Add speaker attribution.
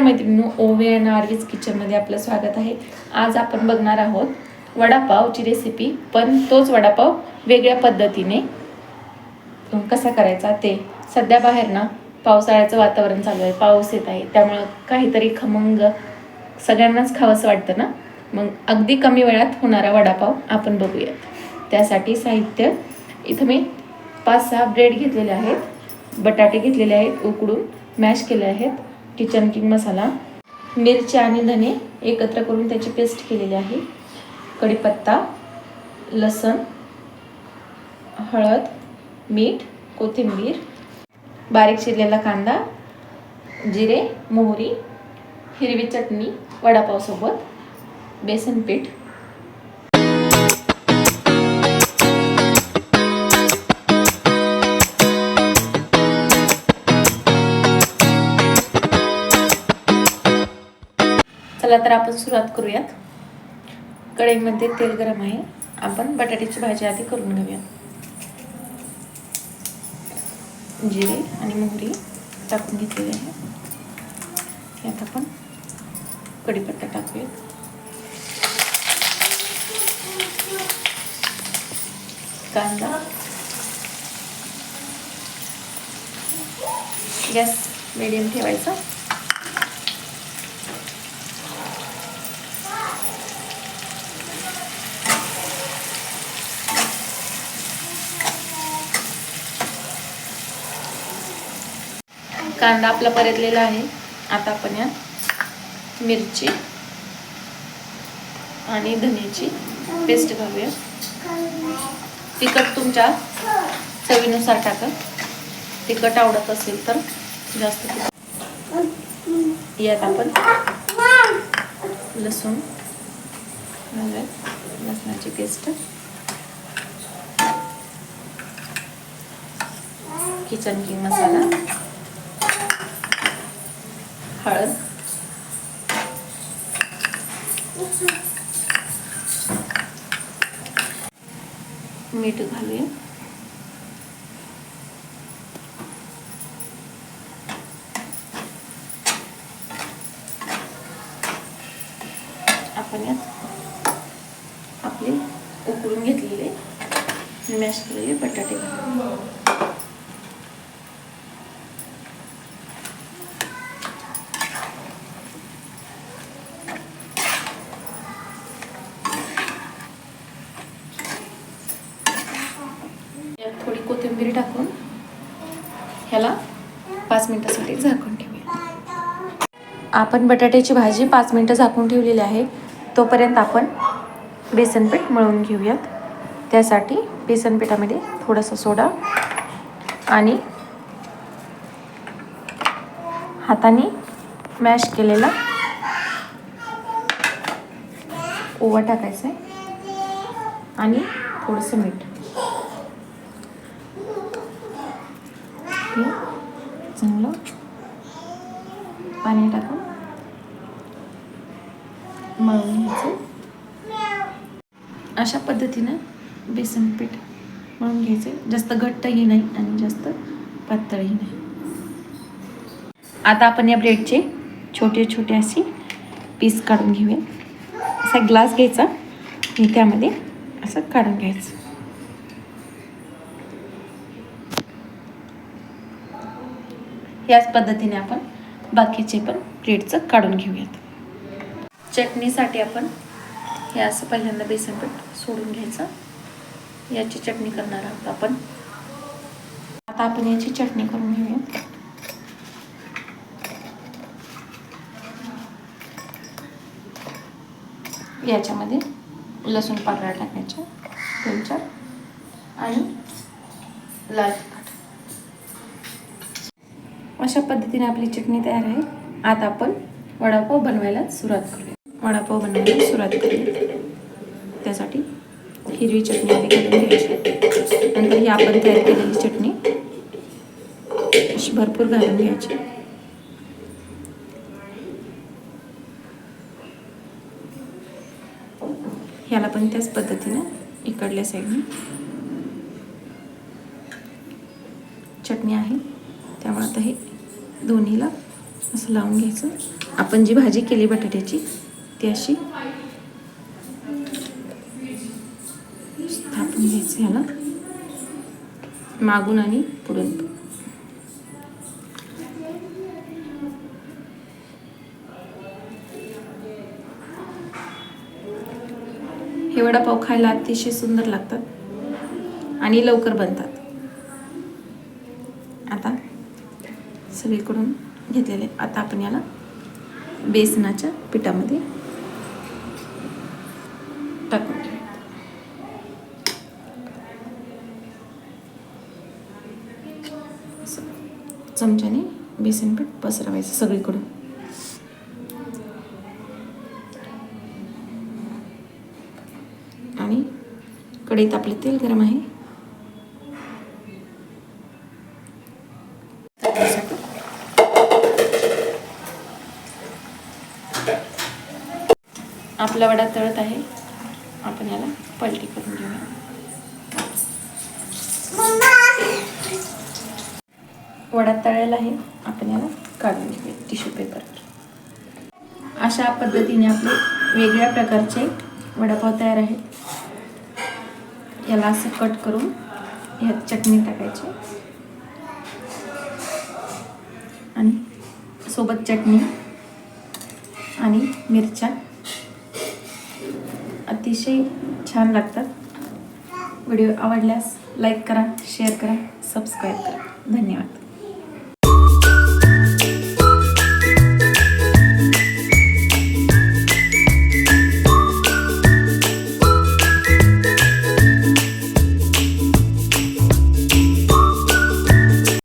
Speaker 1: मैत्रिणींनो, ओवे अँड आर्वीज किचनमध्ये आपलं स्वागत आहे. आज आपण बघणार आहोत वडापावची रेसिपी, पण तोच वडापाव वेगळ्या पद्धतीने कसा करायचा ते. सध्या बाहेर ना पावसाळ्याचं वातावरण चालू आहे, पाऊस येत आहे, त्यामुळं काहीतरी खमंग सगळ्यांनाच खावंसं वाटतं ना. मग अगदी कमी वेळात होणारा वडापाव आपण बघूयात. त्यासाठी साहित्य इथं मी 5-6 ब्रेड घेतलेले आहेत, बटाटे घेतलेले आहेत, उकडून मॅश केले आहेत, किचन किंग मसाला, मिरची आणि धने एकत्र करून त्याची पेस्ट केलेली आहे, कढीपत्ता, लसण, हळद, मीठ, कोथिंबीर, बारीक चिरलेला कांदा, जिरे, मोहरी, हिरवी चटणी वडापावसोबत, बेसन पीठ. चला तर आपण सुरुवात करूयात. कढईमध्ये तेल गरम आहे. आपण बटाट्याची भाजी आधी करून घेऊया. जिरे आणि मोहरी टाकून घेतलेली आहे. यात आपण कढीपत्ता टाकूया. कांदा, गॅस मीडियम ठेवायचा. कांदा आपला परतलेला आहे. आता आपण यात मिरची आणि धन्याची पेस्ट घालूया. तिखट तुमच्या चवीनुसार टाका. तिखट आवडत असेल तर जास्त. यात आपण लसूण घालूया, लसणाची पेस्ट, किचन किंग मसाला, हळद, मीठ घालूया. आपण यात आपले उकळून घेतलेले मॅश केलेले बटाटे घालूया. थोडी कोथिंबीर टाकून ह्याला 5 मिनिटासाठी झाकून ठेवूया. आपण बटाट्याची भाजी 5 मिनिटं झाकून ठेवलेली आहे. तोपर्यंत आपण बेसन पीठ मळून घेऊयात. त्यासाठी बेसन पिठामध्ये थोडासा सोडा आणि हाताने मॅश केलेला ओवा टाकायचा आहे आणि थोडंसं मीठ. चांगलं पाणी टाकून मळून घ्यायचं. अशा पद्धतीनं बेसन पीठ मळून घ्यायचे. जास्त घट्टही नाही आणि जास्त पातळही नाही. आता आपण या ब्रेडचे छोटे छोटे असे पीस काढून घेऊया. असा ग्लास घ्यायचा आणि त्यामध्ये असं काढून घ्यायचं. याच पद्धतीने आपण बाकीचे पण ब्रेडचं काढून घेऊयात. चटणीसाठी आपण हे असं पहिल्यांदा बेसन पीठ सोडून घ्यायचं. याची चटणी करणार आहोत आपण. आता आपण याची चटणी करून घेऊया. याच्यामध्ये लसूण पाकळ्या टाकायच्या 2-4 आणि लाल तिखट. अशा पद्धतीने आपली चटणी तयार आहे. आता आपण वडापाव बनवायला सुरुवात करूया. त्यासाठी हिरवी चटणी आधी घालून घ्यायची. नंतर ही आपण तयार केलेली चटणी अशी भरपूर घालून घ्यायची. ह्याला पण त्याच पद्धतीने इकडल्या साईडने चटणी आहे, त्यामुळे आता हे दोन्हीला असं लावून घ्यायचं. आपण जी भाजी केली बटाट्याची ती अशी थापून घ्यायचं ह्याला मागून आणि पुढून. हे वडापाव खायला अतिशय सुंदर लागतात आणि लवकर बनतात. आता सगळीकडून घेतलेले. आता आपण याला बेसनाच्या पिठामध्ये टाकून घेऊ. चमच्याने बेसन पीठ पसरवायचं सगळीकडून. आणि कढईत आपले तेल गरम आहे. आपला वडा तळत आहे. आपण याला पलटी करून घेऊया. वडा तळलेला आहे. आपण याला काढून घेऊया टिश्यू पेपरवर. अशा पद्धतीने आपले वेगळ्या प्रकारचे वडापाव तयार आहे. याला असं कट करून यात चटणी टाकायची आणि सोबत चटणी आणि मिरच्या. अतिशय छान लागतात. व्हिडिओ आवडल्यास लाईक करा, शेअर करा, सबस्क्राईब करा. धन्यवाद.